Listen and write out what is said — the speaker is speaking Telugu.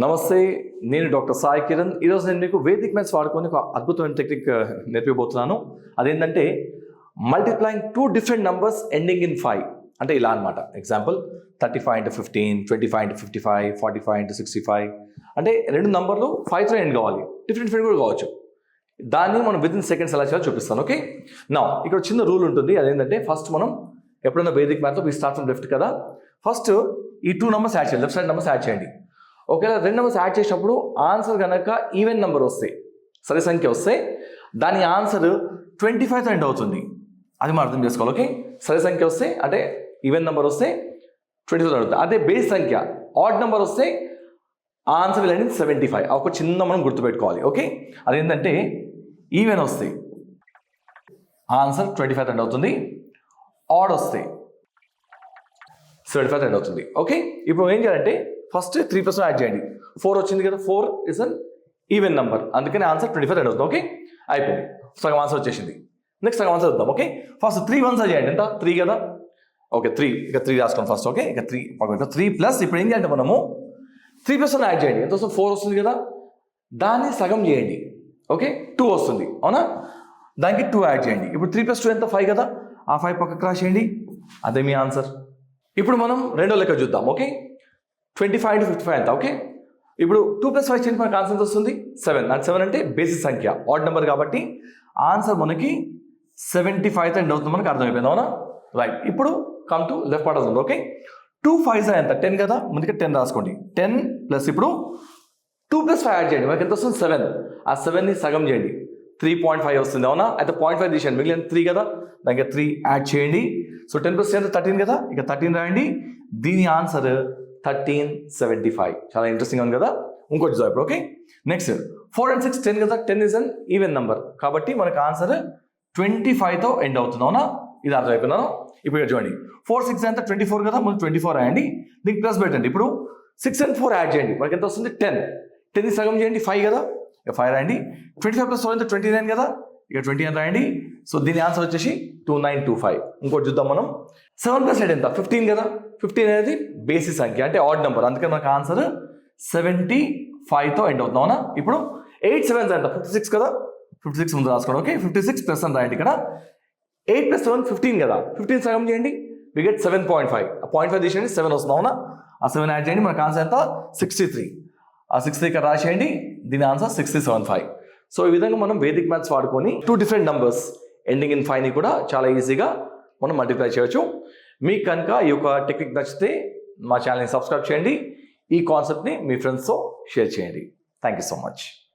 నమస్తే, నేను డాక్టర్ సాయి కిరణ్. ఈరోజు నేను మీకు వేదిక్ మ్యాథ్స్ వాడుకొని ఒక అద్భుతమైన టెక్నిక్ నేర్పిపోతున్నాను. అదేంటంటే multiplying two different numbers ending in 5. అంటే ఇలా అనమాట. Example 35 into 15, 25 into 55, 45 into 65. అంటే రెండు నంబర్లు 5తో ఎండ్ కావాలి. డిఫరెంట్ కూడా కావచ్చు. దాన్ని మనం విత్ ఇన్ సెకండ్స్ ఎలా చేయాలో చూపిస్తాను. ఓకే, నా ఇక్కడ చిన్న రూల్ ఉంటుంది. అదేంటంటే ఫస్ట్ మనం ఎప్పుడైనా వేదిక్ మ్యాథ్లో వీ స్టార్ట్ ఫ్రమ్ లెఫ్ట్ కదా. ఫస్ట్ ఈ 2 numbers యాడ్ చేయాలి, లెఫ్ట్ సైడ్ నెంబర్స్ యాడ్ చేయండి. ఒకవేళ 2 numbers యాడ్ చేసినప్పుడు ఆన్సర్ కనుక ఈవెన్ నెంబర్ వస్తే, సరి సంఖ్య వస్తే దాని ఆన్సర్ 25తో ఎండ్ అవుతుంది. అది మనం అర్థం చేసుకోవాలి. ఓకే, సరి సంఖ్య వస్తే అంటే ఈవెన్ నెంబర్ వస్తే 25తో అవుతుంది. అదే బేస్ సంఖ్య ఆడ్ నెంబర్ వస్తే ఆన్సర్ విల్ ఎండ్ 75. ఒక చిన్న మనం గుర్తుపెట్టుకోవాలి. ఓకే, అదేంటంటే ఈవెన్ వస్తే ఆన్సర్ 25తో ఎండ్ అవుతుంది, ఆడ్ వస్తే 75తో ఎండ్ అవుతుంది. ఓకే, ఇప్పుడు ఏం చేయాలంటే ఫస్ట్ 3% యాడ్ చేయండి. 4 వచ్చింది కదా, 4 ఇస్ అన్ ఈవెన్ నెంబర్, అందుకని ఆన్సర్ 25 ఎండ్ అవుతుంది. ఓకే, అయిపోయింది, సగం ఆన్సర్ వచ్చేసింది. నెక్స్ట్ సగం ఆన్సర్ వద్దాం. ఓకే, ఫస్ట్ 3 1s చేయండి. ఎంత? 3 కదా. ఓకే, 3 ఇక 3 రాసుకోండి ఫస్ట్. ఓకే, ఇక 3 ప్లస్ ఇప్పుడు ఏం చేయాలంటే మనము 3% యాడ్ చేయండి. ఎంత వస్తుంది? 4 వస్తుంది కదా, దాన్ని సగం చేయండి. ఓకే, 2 వస్తుంది, అవునా? దానికి 2 యాడ్ చేయండి. ఇప్పుడు 3 + 2 ఎంత? 5 కదా. ఆ 5 పక్కకు రాసేయండి, అదే మీ ఆన్సర్. ఇప్పుడు మనం రెండో లెక్క చూద్దాం. ఓకే, 25 into 55 ఎంత? ఓకే, ఇప్పుడు 2 + 5 చేయండి, మనకు ఆన్సర్ వస్తుంది 7. నాకు 7 అంటే బేసిక్ సంఖ్య, ఆడ్ నెంబర్ కాబట్టి ఆన్సర్ మనకి 75తో ఎండ్ అవుతుంది. మనకు అర్థమైపోయింది, అవునా? రైట్. ఇప్పుడు కమ్ టు లెఫ్ట్ పార్ట్ అవుతుంది. ఓకే, 2 5s ఎంత? 10 కదా, ముందుగా 10 రాసుకోండి. 10 ప్లస్ ఇప్పుడు 2 + 5 యాడ్ చేయండి, మనకి ఎంత వస్తుంది? 7. ఆ 7ని సగం చేయండి, 3.5 వస్తుంది, అవునా? అయితే 0.5 తీసేయండి, మిగిలిన 3 కదా, దానికి 3 యాడ్ చేయండి. సో 10 + 10 13 కదా, ఇక 13 రాయండి. దీని ఆన్సర్ 1375. చాలా ఇంట్రెస్టింగ్ ఉంది కదా. ఇంకోటి చూద్దాం ఇప్పుడు. ఓకే, నెక్స్ట్ 4 and 6 10 కదా, 10 ఇస్ అన్ ఈవెన్ నెంబర్ కాబట్టి మనకు ఆన్సర్ 25తో ఎండ్ అవుతుంది, అవునా? ఇది అర్థమైపోయినాను. ఇప్పుడు ఇక్కడ చూడండి, 4 6 ఎంత? 24 కదా, ముందు 24 రాయండి, దీనికి ప్లస్ పెట్టండి. ఇప్పుడు 6 and 4 యాడ్ చేయండి, మనకి ఎంత వస్తుంది? 10. 10ని సగం చేయండి, 5 కదా, ఇక 5 రాయండి. 25 + 4 ఎంత? 29 కదా, ఇక 20 అని రాయండి. సో దీని ఆన్సర్ వచ్చేసి 2925. ఇంకోటి చూద్దాం మనం. 7 + 8 ఎంత? 15 కదా. 15 అనేది బేసిక్ సంఖ్య అంటే ఆడ్ నెంబర్, అందుకని మనకు ఆన్సర్ 75తో ఎండ్ అవుతుంది, అవునా? ఇప్పుడు 8 7s ఎంత? 56 కదా, 56 ముందు రాసుకోండి. ఓకే, 56 ప్లస్ అని రాయండి. ఇక్కడ 8 + 7 15 కదా, 15 సగం చేయండి, వి గెట్ 7.5. ఆ 0.5 తీసేయండి, 7 వస్తుంది, అవునా? ఆ 7 యాడ్ చేయండి, మనకు ఆన్సర్ ఎంత? 63. ఆ 63 ఇక్కడ రాసేయండి, దీని ఆన్సర్ 6075. సో ఈ విధంగా మనం వేదిక్ మ్యాథ్స్ వాడుకొని 2 డిఫరెంట్ నంబర్స్ ఎండింగ్ ఇన్ 5ని కూడా చాలా ఈజీగా మనం మల్టిప్లై చేయవచ్చు. మీకు కనుక ఈ యొక్క టెక్నిక్ నచ్చితే మా ఛానల్ని సబ్స్క్రైబ్ చేయండి, ఈ కాన్సెప్ట్ని మీ ఫ్రెండ్స్తో షేర్ చేయండి. Thank you so much.